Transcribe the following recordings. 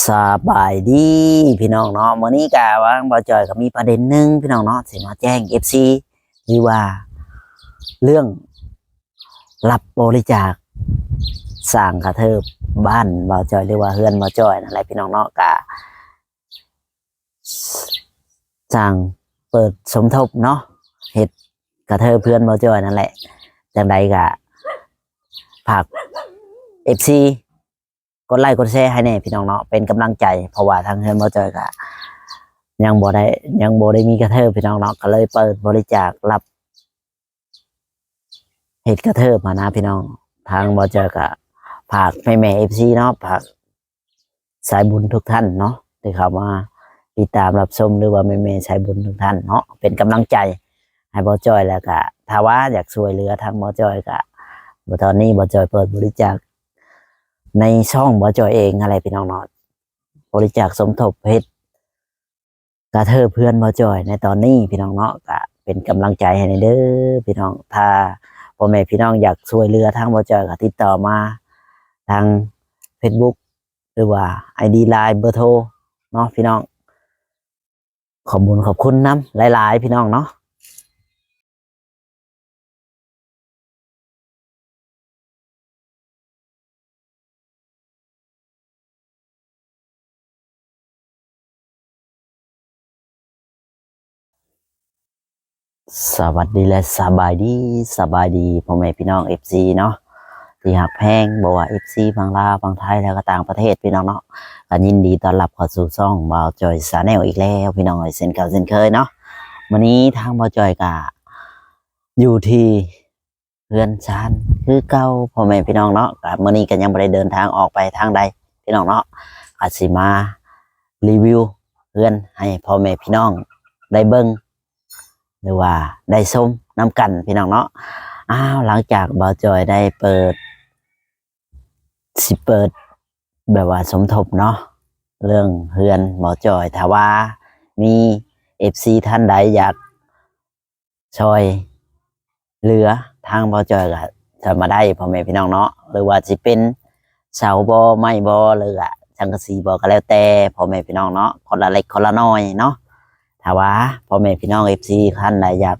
สบายดีพี่น้องเนาะมื้อนี้กะว่าบ่จอยก็มีประเด็นหนึงพี่น้องเนาะสิมาแจ้ง FC หรือว่าเรื่องรับบริจาคสร้างกระเทิบบ้านบ่จอยหรือว่าเฮือนบ่จอยนั่นแหละพี่น้องเนาะกะสร้างเปิดสมทบเนาะเฮ็ดกระเทิบเพื่อนบ่จอยนั่นแหละจังใดกะฝาก FC กดไลค์กดแชร์ให้แน่พี่น้องเนาะเป็นกำลังใจเพราะว่าทางเฮือนบ่จอยก็ยังบ่ได้มีกระเทิบพี่น้องเนาะก็เลยเปิดบริจาครับเฮ็ดกระเทิบมานะพี่น้องทางบ่จอยก็ฝากแม่ FC เนาะฝากสายบุญทุกท่านเนาะที่เข้ามาติดตามรับชมหรือว่าแม่สายบุญทุกท่านเนาะเป็นกำลังใจให้บ่จอยแล้วก็ถ้าว่าอยากช่วยเหลือทางบ่จอยก็ตอนนี้บ่จอยเปิดบริจาคในช่องบ่จอยเองอะไรพี่น้องเนาะบริจาคสมทบเฮ็ดกระเทิบเพื่อนบ่จอยในตอนนี้พี่น้องเนาะก็เป็นกำลังใจให้เด้อพี่น้องถ้าพ่อแม่พี่น้องอยากช่วยเหลือทางบ่จอยก็ติดต่อมาทาง Facebook หรือว่า ID Line เบอร์โทรเนาะพี่น้องขอบคุณนำหลายๆพี่น้องเนาะสวัสดีและสบายดีพ่อแม่พี่น้อง FC เนาะที่หักแพงบอกว่า FC บางลาวบางไทยแล้วก็ต่างประเทศพี่น้องเนาะก็ยินดีต้อนรับเข้าสู่ช่องบ่าวจอยชาแนลอีกแล้วพี่น้องเช่นเก่าเช่นเคยเนาะวันนี้ทางบ่าวจอยก็อยู่ที่เรือนชานคือเก่าพ่อแม่พี่น้องเนาะก็มื้อนี้ก็ยังบ่ได้เดินทางออกไปทางใดพี่น้องเนาะก็สิมารีวิวเรือนให้พ่อแม่พี่น้องได้เบิ่งหรือว่าได้ชมน้ำกันพี่น้องเนาะหลังจากบ่าวจอยได้เปิดแบบว่าสมทบเนาะเรื่องเฮือนบ่าวจอยถ้าว่ามี FC ท่านใดอยากช่วยเหลือทางบ่าวจอยก็จะมาได้พ่อแม่พี่น้องเนาะหรือว่าสิเป็นเสาบ่ไม้บ่หรือว่าสังกะสีบ่ก็แล้วแต่พ่อแม่พี่น้องเนาะคนละเล็กคนละน้อยเนาะถ้าว่าพ่อแม่พี่น้อง FC ท่านใดอยาก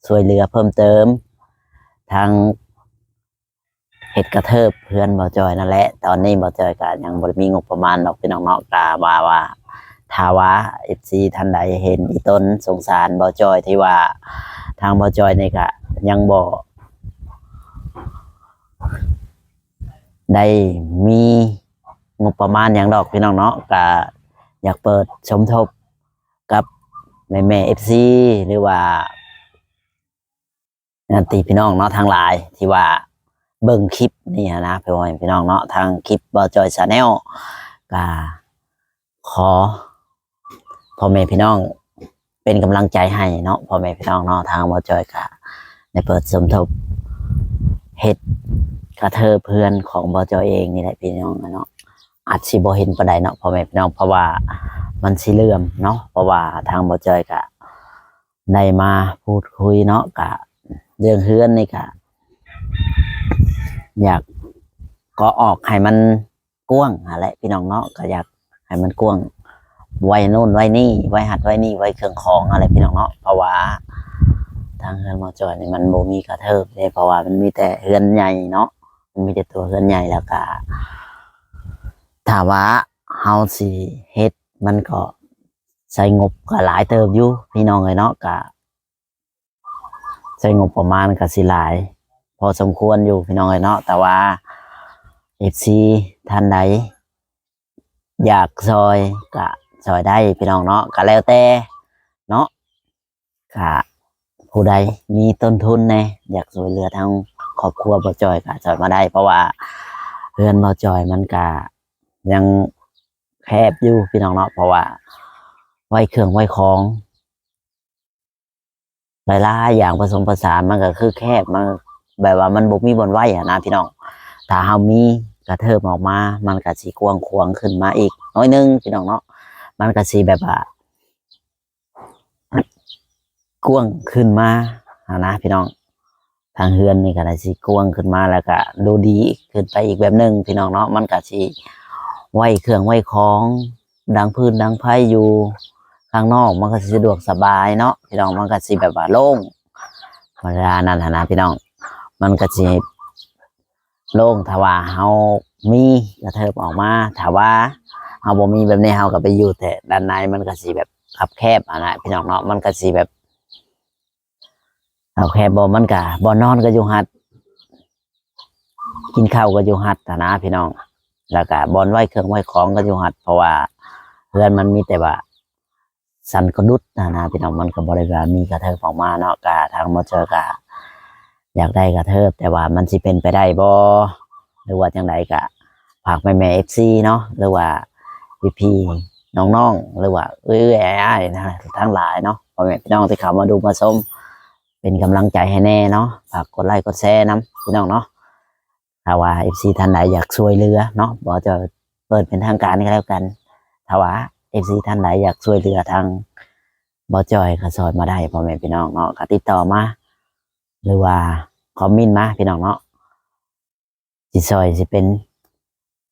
ช่วยเหลือเพิ่มเติมทางเฮ็ดกระเทิบเพื่อนบ่าวจอยนั่นแหละตอนนี้บ่าวจอยก็ยังบ่ได้มีงบประมาณดอกพี่น้องเนาะก็ว่าถ้าว่า FC ท่านใดเห็นอีต้นสงสารบ่าวจอยที่ว่าทางบ่าวจอยนี่ก็ยังบ่ได้มีงบประมาณหยังดอกพี่น้องเนาะก็อยากเปิดสมทบกับแม่ FC หรือว่าญาติพี่น้องเนาะทางหลายที่ว่าเบิ่งคลิปนี่นะพี่น้องเนาะทางคลิปบ่าวจอยชาแนลก็ขอพ่อแม่พี่น้องเป็นกำลังใจให้เนาะพ่อแม่พี่น้องเนาะทางบ่าวจอยก็ได้เปิดสมทบเฮ็ดกระเทิบเพื่อนของบ่าวจอยเองนี่แหละพี่น้องเนาะอาจสิบ่เห็นปานใดเนาะพ่อแม่พี่น้องเพราะว่ามันสิเลื่อมเนาะเพราะว่าทางบ่าวจอยก็ได้มาพูดคุยเนาะก็เรื่องเฮือนนี่ก็อยากก็ออกให้มันกว้างอะไรพี่น้องเนาะก็อยากให้มันกว้างไว้นู่นไว้นี่ไว้หัดไว้นี่ไว้เครื่องของอะไรพี่น้องเนาะเพราะว่าทางเฮือนบ่าวจอยนี่มันบ่มีกระเทิบเลยเพราะว่ามันมีแต่เฮือนใหญ่เนาะมันมีแต่ตัวเฮือนใหญ่แล้วก็ถ้าว่าเฮาสิเฮ็ดมันก็ใช้งบก็หลายเติบอยู่พี่น้องเอ้ยเนาะก็ใช้งบประมาณก็สิหลายพอสมควรอยู่พี่น้องเอ้ยเนาะแต่ว่า FC ท่านใดอยากซอยก็ซอยได้พี่น้องเนาะก็แล้วแต่เนาะก็ผู้ใดมีต้นทุนแน่อยากช่วยเหลือทางครอบครัวบ่าวจอยก็ซอยมาได้เพราะว่าเรือนบ่าวจอยมันก็ยังแคบอยู่พี่น้องเนาะเพราะว่าไว้เครื่องไว้ของหลายๆอย่างผสมผสานมันก็คือแคบมันแบบว่ามันบ่มีบนไว้อะนะพี่น้องถ้าเฮามีกระเทิบออกมามันก็สิกว้างขวางขึ้นมาอีกน้อยนึงพี่น้องเนาะมันก็สิแบบว่ากว้างขึ้นมานะพี่น้องทางเฮือนนี่ก็ได้สิกว้างขึ้นมาแล้วก็ดูดีขึ้นไปอีกแบบนึงพี่น้องเนาะมันก็สิ ไว้เครื่องไว้ของดังพื้นดังไพ่อยู่ข้างนอกมันก็สิสะดวกสบายเนาะพี่น้องมันก็สิแบบว่าโล่งเวลานั้นนะพี่น้องมันก็สิโล่งถ้าว่าเฮามีกระเทิบออกมาถ้าว่าเฮาบ่มีแบบนี้เฮาก็ไปอยู่แต่ด้านในมันก็สิแบบคับแคบนะพี่น้องเนาะมันก็สิแบบคับแคบบ่มันก็บ่นอนก็อยู่หัดกินข้าวก็อยู่หัดนะพี่น้องแล้วก็บอนไหวเครื่องไหวของก็อยู่หัดเพราะว่าเพื่อนมันมีแต่ว่าสันกระดุดนะพี่น้องมันก็บริการมีกระเทิบออกมาเนาะกะทางมาเจอกะอยากได้กระเทิบแต่ว่ามันสิเป็นไปได้บ่หรือว่าจังไดกะฝากแม่เอฟซีเนาะหรือว่าพี่น้องๆหรือว่าอ้ายนะทั้งหลายเนาะพ่อแม่พี่น้องที่เข้ามาดูมาชมเป็นกำลังใจให้แน่เนาะฝากกดไลค์กดแชร์น้ำพี่น้องเนาะถ้าว่าเอฟซีท่านใดอยากช่วยเหลือเนาะบอกจะเปิดเป็นทางการก็แล้วกันถ้าว่าเอฟซีท่านใดอยากช่วยเหลือทางบอจอยก็สอนมาได้พ่อแม่พี่น้องเนาะก็ติดต่อมาหรือว่าคอมเมนต์มาพี่น้องเนาะสิซอยสิเป็น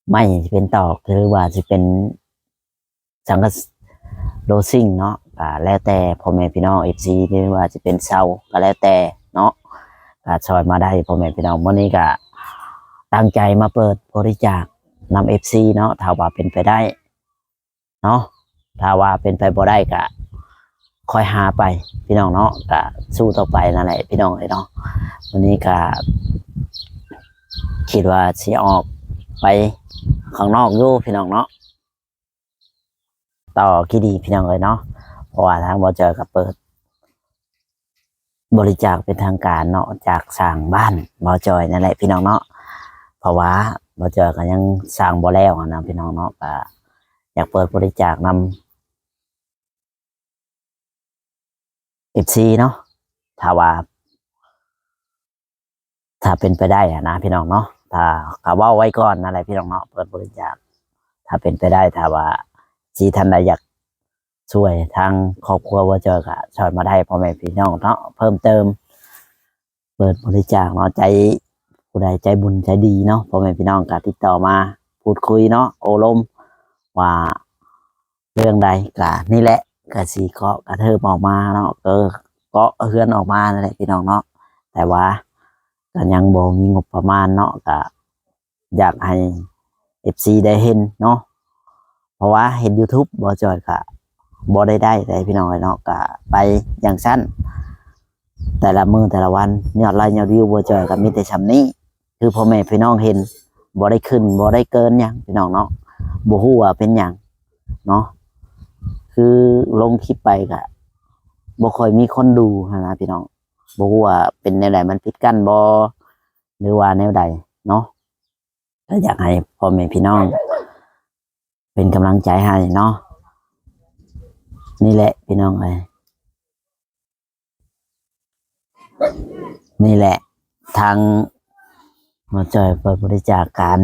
ไม้สิเป็นตอกหรือว่าสิเป็นสังกะโลซิ่งเนาะก็แล้วแต่พ่อแม่พี่น้องเอฟซีหรือว่าจะเป็นเสาก็แล้วแต่เนาะก็ซอยมาได้พ่อแม่พี่น้องวันนี้ก็ตั้งใจมาเปิดบริจาคนำเอฟซีเนาะถ้าว่าเป็นไปได้เนาะถ้าว่าเป็นไปบ่ได้ก็คอยหาไปพี่น้องเนาะก็สู้ต่อไปนั่นแหละพี่น้องเลยเนาะวันนี้ก็คิดว่าสิออกไปข้างนอกอยู่พี่น้องเนาะต่อกี่ดีพี่น้องเลยเนาะเพราะว่าทางบอเจอกับเปิดบริจาคเป็นทางการเนาะจากสร้างบ้านบอจอยนั่นแหละพี่น้องเนาะเพราะว่าบอเจอกันยังสร้างบ่แล้วนะพี่น้องเนาะก็อยากเปิดบริจาคนำFCเนาะถ้าว่าถ้าเป็นไปได้อะนะพี่น้องเนาะถ้าเขาว่าไว้ก่อนนั่นแหละพี่น้องเนาะเปิดบริจาคถ้าเป็นไปได้ถ้าว่าซีท่านใดอยากช่วยทางครอบครัวว่าเจอก็ช่วยมาได้พ่อแม่พี่น้องเนาะเพิ่มเติมเปิดบริจาคเนาะใจผู้ใดใจบุญใจดีเนาะพ่อแม่พี่น้องก็ติดต่อมาพูดคุยเนาะโอลมว่าเรื่องใดก็นี่แหละก็สีเคาะกระเทิบออกมาเนาะก็เฮือนออกมานั่นแหละพี่น้องเนาะแต่ว่าก็ยังบ่มีงบประมาณเนาะก็อยากให้เอฟซีได้เห็นเนาะเพราะว่าเห็น YouTube บ่จอยก็บ่ได้พี่น้องเนาะก็ไปอย่างสั้นแต่ละมือแต่ละวันยอดไลค์ยอดวิวบ่จอยก็มีแต่ชำนี้คือพ่อแม่พี่น้องเห็นบ่ได้ขึ้นบ่ได้เกินหยังพี่น้องเนาะบ่ฮู้ว่าเป็นหยังเนาะคือลงคลิปไปก็บ่ค่อยมีคนดูนะพี่น้องบ่ฮู้ว่าเป็นแนวใดมันผิดกันบ่หรือว่าแนวใดเนาะก็อยากให้พ่อแม่พี่น้องเป็นกำลังใจให้เนาะนี่แหละพี่น้องเอ้ยนี่แหละทางบ่จอยเปิดบริจาคการ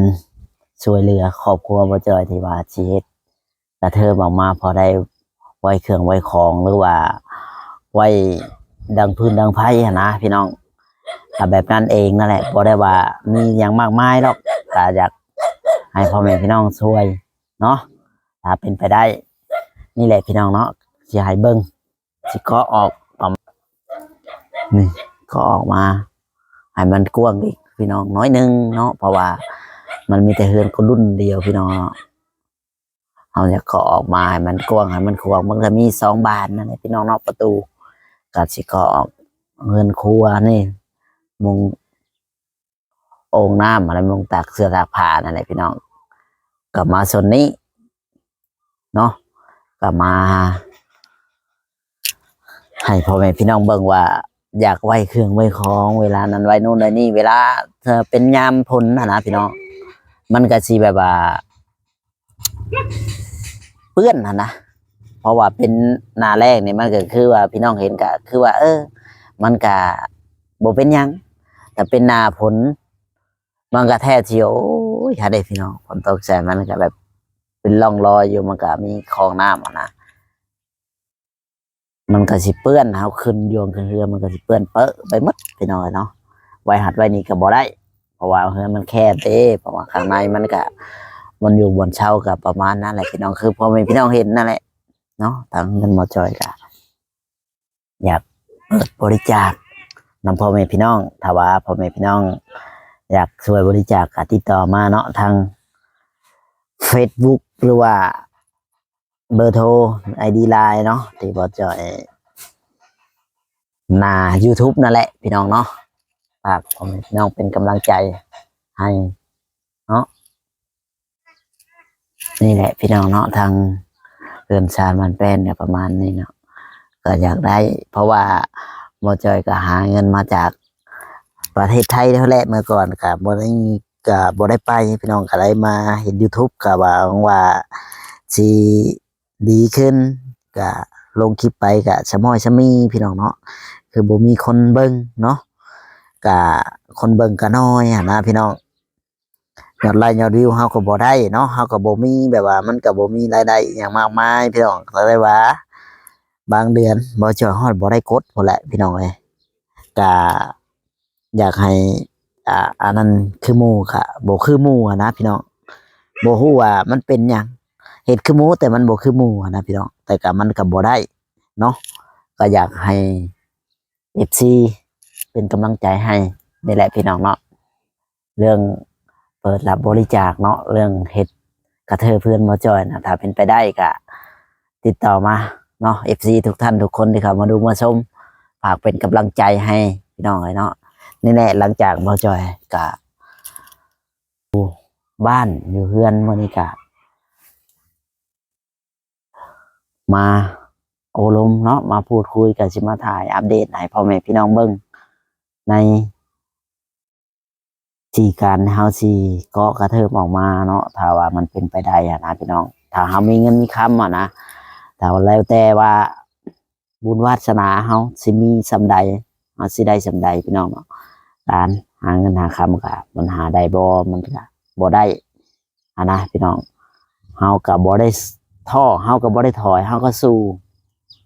ช่วยเหลือครอบครัวบ่จอยที่ว่าชีวิตกระเทิบออกมาพอได้ไว้เครื่องไว้ของหรือว่าไว้ดังพื้นดังไพ่นะพี่น้องแบบนั้นเองนั่นแหละบ่ได้ว่ามีอย่างมากมายหรอกแต่อยากให้พ่อแม่พี่น้องช่วยเนาะถ้าเป็นไปได้นี่แหละพี่น้องเนาะสิให้เบิ่งสิก็ออกนี่ก็ออกมาให้มันกว้างอีกพี่น้องน้อยนึงเนาะเพราะว่ามันมีแต่เฮือนคนรุ่นเดียวพี่น้องเอาจะก็ออกมาให้มันกว้างให้มันควางมันก็มี2 บานนั่นแหละพี่น้องเนาะประตูก็สิก็ออกเฮือนครัวนี่มุงโอ่งน้ำอะไรมุงตากเสื้อตากผ้านั่นแหละพี่น้องก็มาส่วนนี้เนาะก็มาให้พ่อแม่พี่น้องเบิ่งว่าอยากไหว้เครื่องไหว้ของเวลานั้นไหว้นู่นไหว้นี่เวลาเธอเป็นยามพ้นนะพี่น้องมันก็สิแบบว่าเปื้อนนะเพราะว่าเป็นหน้าแรกนี่มันก็คือว่าพี่น้องเห็นก็คือว่ามันก็บ่เป็นหยังแต่เป็นหน้าฝนมันก็แท้เที่ยวถ้าได้พี่น้องฝนตกใส่มันก็แบบเป็นร่องรอยอยู่มันก็มีคลองน้ำนะมันก็สิเปื้อนเฮาขึ้นโยงขึ้นเรือมันก็สิเปื้อนเปอะไปหมดพี่น้องเนาะไว้หัดไว้นี่ก็บ่ได้เพราะว่าเฮือมันแคบเด้เพราะว่าข้างในมันก็ บนอยู่บนเช่ากับประมาณนั้นแหละพี่น้องคือพอแม่พี่น้องเห็นนั่นแหละเนาะทางเงินหมอจอยก็อยากเปิดบริจาคนำพ่อแม่พี่น้องถ้าว่าพ่อแม่พี่น้องอยากช่วยบริจาคก็ติดต่อมาเนาะทาง Facebook หรือว่าเบอร์โทร ID Line เนาะที่บ่จอยหน้า YouTube นั่นแหละพี่น้องเนาะฝากพ่อแม่พี่น้องเป็นกำลังใจให้เนาะนี่แหละพี่น้องเนาะทางเรือนชานมันเป็นเนี่ยประมาณนี้เนาะก็อยากได้เพราะว่าบ่จอยก็หาเงินมาจากประเทศไทยเท่าแหละเมื่อก่อนก็บ่ได้ไปพี่น้องก็ได้มาเห็น YouTube ก็หวังว่าสิดีขึ้นก็ลงคลิปไปก็ชะม้อยชะมีพี่น้องเนาะคือบ่มีคนเบิ่งเนาะก็คนเบิ่งก็น้อยนะพี่น้องยอดไลค์ยอดวิวเฮาก็บ่ได้เนาะเฮาก็บ่มีแบบว่ามันก็บ่มีรายได้อหย่างมากมายพี่น้องก็เลยว่าบางเดือนบ่จ่อยฮอดบ่ได้กดพุ่นแหละพี่น้องเอ้ยก็อยากให้อันนั้นคือหมู่ค่ะบ่คือหมู่อะนะพี่น้องบ่ฮู้ว่ามันเป็นหยังเฮ็ดคือหมู่แต่มันบ่คือหมู่อะนะพี่น้องแต่ก็มันก็บ่ได้เนาะก็อยากให้ FC เป็นกำลังใจให้นี่แหละพี่น้องเนาะเรื่องเปิดรับบริจาคเนาะเรื่องเฮ็ดกระเทอเพื่อนหมอจอยนะถ้าเป็นไปได้ก็ติดต่อมาเนาะ FC ทุกท่านทุกคนที่เข้ามาดูมาชมฝากเป็นกำลังใจให้พี่น้องเลยเนาะนี่แหละหลังจากหมอจอยก็บ้านอยู่เฮือนมื้อนี้ก็มาโอลมเนาะมาพูดคุยกันสิมาถ่ายอัปเดตให้พ่อแม่พี่น้องเบิ่งในที่การเฮาสิเกาะกระเทิบออกมาเนาะถ้าว่ามันเป็นไปได้อะนะพี่น้องถ้าเฮามีเงินมีคำอะนะแต่แล้วแต่ว่าบุญวาสนาเฮาสิมีส่ำใดเฮาสิได้ส่ำใดพี่น้องเนาะการหาเงินหาคำก็มันหาได้บ่มันก็บ่ได้อะนะพี่น้องเฮาก็บ่ได้ท้อเฮาก็บ่ได้ถอยเฮาก็สู้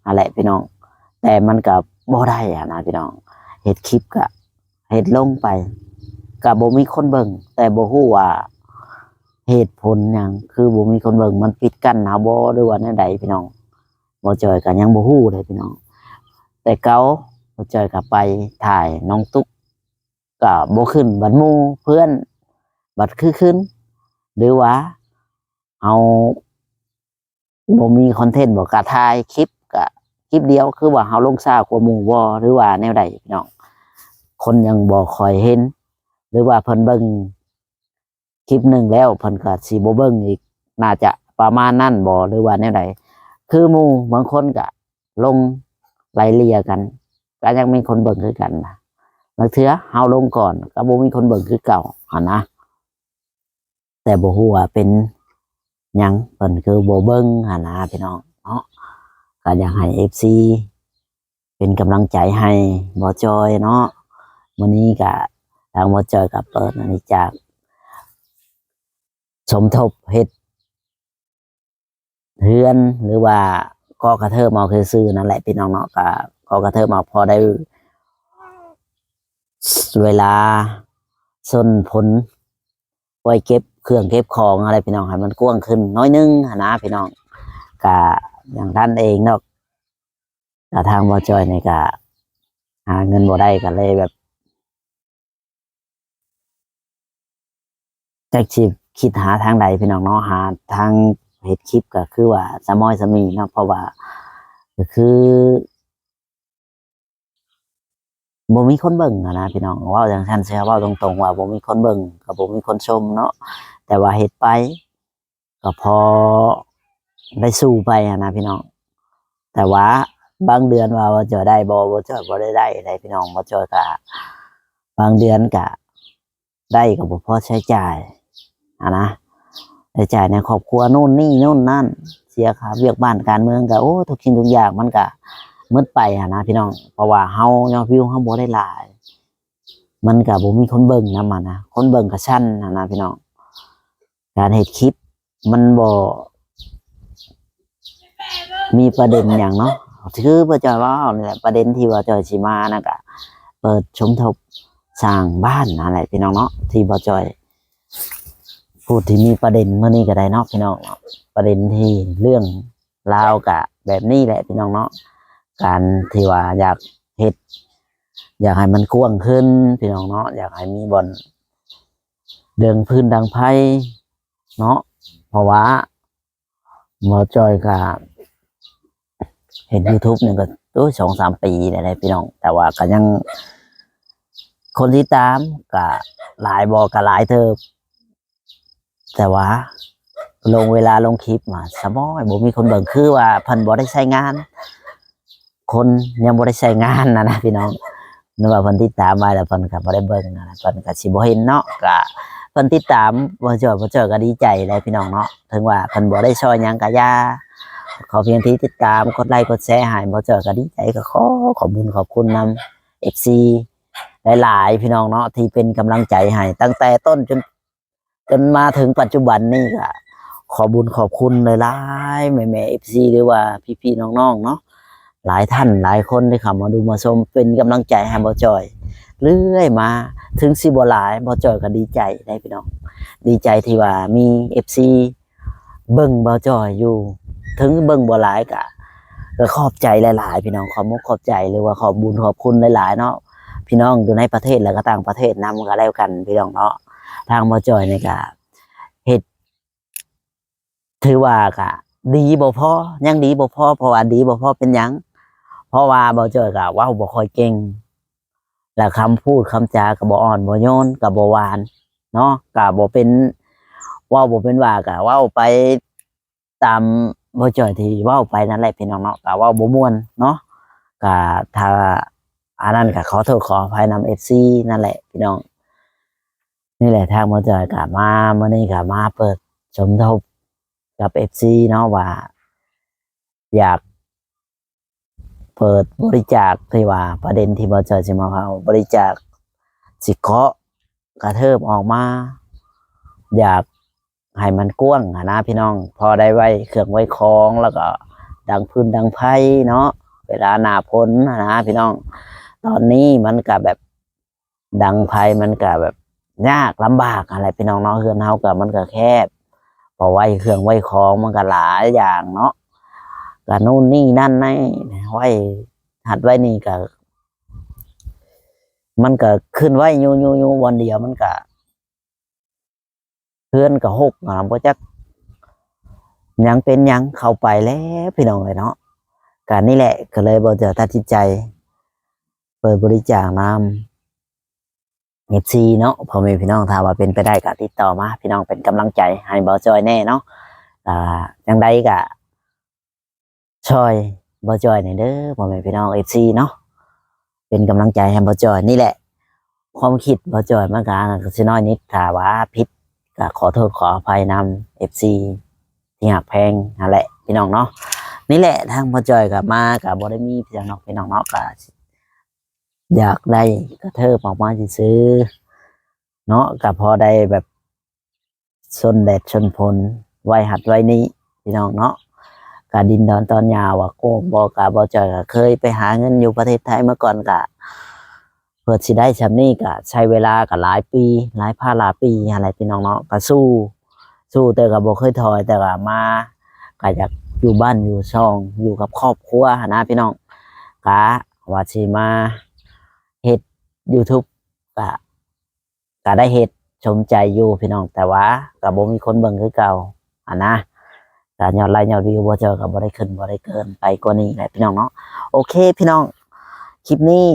อะไรพี่น้องแต่มันก็บ่ได้อะนะพี่น้องเฮ็ดคลิปก็เฮ็ดลงไปก็บ่มีคนเบิ่งแต่บ่ฮู้ว่าเหตุผลหยังคือบ่มีคนเบิ่งมันปิดกั้นเฮาบ่หรือว่าแนวใดพี่น้องบ่จอยก็ยังบ่ฮู้เลยพี่น้องแต่เก่าบ่จอยก็ไปถ่ายน้องตุ๊กก็บ่ขึ้นบัดหมู่เพื่อนบัดคือขึ้นหรือว่าเอาบ่มีคอนเทนต์บ่ก็ถ่ายคลิปก็คลิปเดียวคือว่าเฮาลงช้ากว่าหมู่บ่หรือว่าแนวใดพี่น้องคนยังบ่ค่อยเห็นหรือว่าเพิ่นเบิ่งคลิปหนึ่งแล้วเพิ่นก็สิบ่เบิ่งอีกน่าจะประมาณนั้นบ่หรือว่าแนวใดคือหมู่บางคนก็ลงไล่เลี่ยกันก็ยังมีคนเบิ่งคือกันนะบางเทื่อเฮาลงก่อนก็บ่มีคนเบิ่งคือเก่าหั่นนะแต่บ่ฮู้ว่าเป็นหยังเพิ่นคือบ่เบิ่งหั่นนะพี่น้องเนาะก็อยากให้ FC เป็นกำลังใจให้บ่จอยเนาะมื้อนี้ก็ทางบ่จอยก็เปิดอันนี้จากสมทบเฮ็ดเฮือนหรือว่าก็กระเทิบเอาคือซื้อนั่นแหละพี่น้องเนาะก็กระเทิบเอาพอได้เวลาส้นผลไว้เก็บเครื่องเก็บของอะไรพี่น้องให้มันกว้างขึ้นน้อยนึงนะพี่น้องก็อย่างท่านเองเนาะแต่ทางบ่จอยนี่ก็หาเงินบ่ได้ก็เลยแบบจักสิคิดหาทางใดพี่น้องเนาะหาทางเฮ็ดคลิปก็คือว่าสะม้อยสะมีเนาะเพราะว่าก็คือบ่มีคนเบิ่งอะนะพี่น้องเว้าจังซั่นเสียเว้าตรงๆว่าบ่มีคนเบิ่งก็บ่มีคนชมเนาะแต่ว่าเฮ็ดไปก็พอได้สู้ไปอะนะพี่น้องแต่ว่าบางเดือนว่าบ่จอยได้บ่จอยบ่ได้ได้พี่น้องบ่จอยก็บางเดือนก็ได้ก็บ่พอใช้จ่ายอะนะใช้จ่ายในครอบครัวนู่นนี่นู่นนั่นเสียค่าเวียกบ้านการเมืองก็โอ้ทุกสิ่งทุกอย่างมันก็หมดไปอะนะพี่น้องเพราะว่าเฮายอดวิวเฮาบ่ได้หลายมันก็บ่มีคนเบิ่งนำนะคนเบิ่งก็ชั้นนะพี่น้องการเฮ็ดคลิปมันบ่มีประเด็นหยังเนาะคือบ่จอยว่านี่แหละประเด็นที่ว่าจอยสิมานะก็เปิดสมทบสร้างบ้านนั่นแหละพี่น้องเนาะที่บ่จอย พูดที่มีประเด็นเมื่อนี้ก็ได้เนาะพี่น้องเนาะประเด็นที่เรื่องราวกะแบบนี้แหละพี่น้องเนาะการที่ว่าอยากเฮ็ดอยากให้มันกว้างขึ้นพี่น้องเนาะอยากให้มีบ่อนเดิงพื้นดังไพ่เนาะเพราะว่าหมอจอยก็เห็น YouTube เนี่ยก็ตัว2-3 ปีได้พี่น้องแต่ว่าก็ยังคนที่ตามก็หลายบอกก็หลายเธอแต่ว่าลงเวลาลงคลิปมาสมอยบ่มีคนเบิ่งคือว่าเพิ่นบ่ได้ใช้งาน คนยังบ่ได้ใช้งานนะพี่น้องนึกว่าเพิ่นติดตามมาแล้วเพิ่นก็บ่ได้เบิ่งนะเพิ่นก็สิบ่เห็นเนาะก็เพิ่นติดตามบ่เจอก็ดีใจเลยพี่น้องเนาะถึงว่าเพิ่นบ่ได้ช่วยหยังก็อย่าขอเพียงที่ติดตามกดไลค์กดแชร์ให้บ่เจอก็ดีใจก็ขอบคุณขอบคุณนำ FC หลายๆพี่น้องเนาะที่เป็นกำลังใจให้ตั้งแต่ต้นจนมาถึงปัจจุบันนี่ก็ขอบุญขอบคุณหลายๆแม่ๆ FC หรือว่าพี่ๆน้องๆเนาะหลายท่านหลายคนที่เข้ามาดูมาชมเป็นกำลังใจให้บ่จอยเรื่อยมาถึงสิบ่หลายบ่จอยก็ดีใจได้พี่น้องดีใจที่ว่ามี FC เบิ่งบ่จอยอยู่ถึงเบิ่งบ่หลายก็ขอบใจหลายๆพี่น้องขอบมุกขอบใจหรือว่าขอบบุญขอบคุณหลายๆเนาะพี่น้องอยู่ในประเทศแล้วก็ต่างประเทศนำก็แล้วกันพี่น้องเนาะทางบ่จอยนี่ก็เฮ็ดถือว่าก็ดีบ่พอยังดีบ่พอเพราะว่าดีบ่พอเป็นหยังเพราะว่าบ่จอยก็เว้าบ่ค่อยเก่งแล้วคำพูดคำจาก็บ่อ่อนบ่โยนก็บ่หวานเนาะก็บ่เป็นเว้าบ่เป็นว่าก็เว้าไปตามบ่จอยที่เว้าไปนั่นแหละพี่น้องเนาะก็เว้าบ่ม่วนเนาะก็ถ้าอันนั้นก็ขอโทษขออภัยนำ FC นั่นแหละพี่น้องนี่แหละทางบ่จอยก็มามื้อนี้ก็มาเปิดสมทบกับ FC เนาะว่าอยากเปิดบริจาคที่ว่าประเด็นที่บ่จอยสิมาเอาบริจาคสิเคาะกระเทิบออกมาอยากให้มันกว้างนะพี่น้องพอได้ไว้เครื่องไว้คล้องแล้วก็ดังพื้นดังไพ่เนาะเวลาหน้าฝนนะพี่น้องตอนนี้มันก็แบบดังไพ่มันก็แบบยากลำบากอะไรพี่น้องเนาะเฮือนเฮาก็มันก็แคบพอไว้เครื่องไว้คล้องมันก็หลายอย่างเนาะก็นู่นนี่นั่นนี่ไว้หัดไว้นี่ก็มันก็ขึ้นไว้ยูวันเดียวมันก็เพื่อนก็หกบ่จักยังเป็นยังเข้าไปแล้วพี่น้องเลยเนาะการนี่แหละก็เลยบ่จะตัดสินใจเปิดบริจาคนำ FC เนาะพ่อแม่พี่น้องถ้าว่าเป็นไปได้ก็ติดต่อมาพี่น้องเป็นกำลังใจให้บ่จอยแน่เนาะจังใดก็ช่วยบ่จอยหน่อยเด้อพ่อแม่พี่น้อง FC เนาะเป็นกำลังใจให้บ่จอยนี่แหละความคิดบ่จอยมันก็สิน้อยนิดถ้าว่าผิดก็ขอโทษขออภัยนำ FC ที่หักแพงนั่นแหละพี่น้องเนาะนี่แหละทางบ่จอยก็มาก็บ่ได้มีพี่น้องเนาะก็อยากได้กระเทิบออกมาซื้อเนาะก็พอได้แบบชนแดดชนฝนไว้หัดไว้นี้พี่น้องเนาะกะดินดอนตอนยาวอ่ะโก้บ่จอยก็เคยไปหาเงินอยู่ประเทศไทยเมื่อก่อนก็เพื่อสิได้ชำนี้ก็ใช้เวลาก็หลายปีหลายปีอะไรพี่น้องเนาะก็สู้แต่ก็บ่เคยถอยแต่ก็มาก็อยากอยู่บ้านอยู่ช่องอยู่กับครอบครัวนะพี่น้องก็ว่าสิมาเฮ็ด YouTube ก็ได้เฮ็ดชมใจอยู่พี่น้องแต่ว่าก็บ่มีคนเบิ่งคือเก่านะการยอดไลค์ยอดวิวบ่เจอก็บ่ได้ขึ้นบ่ได้เกินไปกว่านี้แหละพี่น้องเนาะโอเคพี่น้องคลิปนี้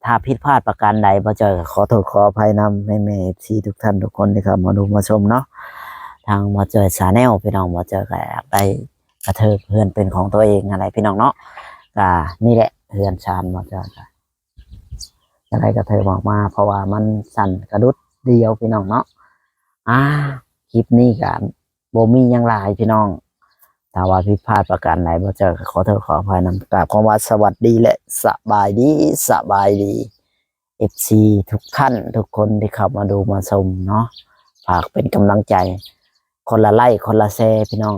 ถ้าผิดพลาดประการใดบ่เจอขอโทษขออภัยนำแม่ๆ FC ทุกท่านทุกคนที่เข้ามาดูมาชมเนาะทางบ่เจอชาแนลพี่น้องบ่เจอก็อยากได้กระเทิบเฮือนเป็นของตัวเองอะไรพี่น้องเนาะก็นี่แหละเฮือนชานบ่เจอก็อะไรกระเทิบออกมาเพราะว่ามันสั่นกระดุดเดียวพี่น้องเนาะคลิปนี้ก็บ่มีหยังหลายพี่น้องถ้าว่าผิดพลาดประการใดบ่เจอขอโทษขออภัยนำกราบคำว่าสวัสดีและสบายดี FC ทุกท่านทุกคนที่เข้ามาดูมาชมเนาะฝากเป็นกำลังใจคนละไลค์คนละแชร์พี่น้อง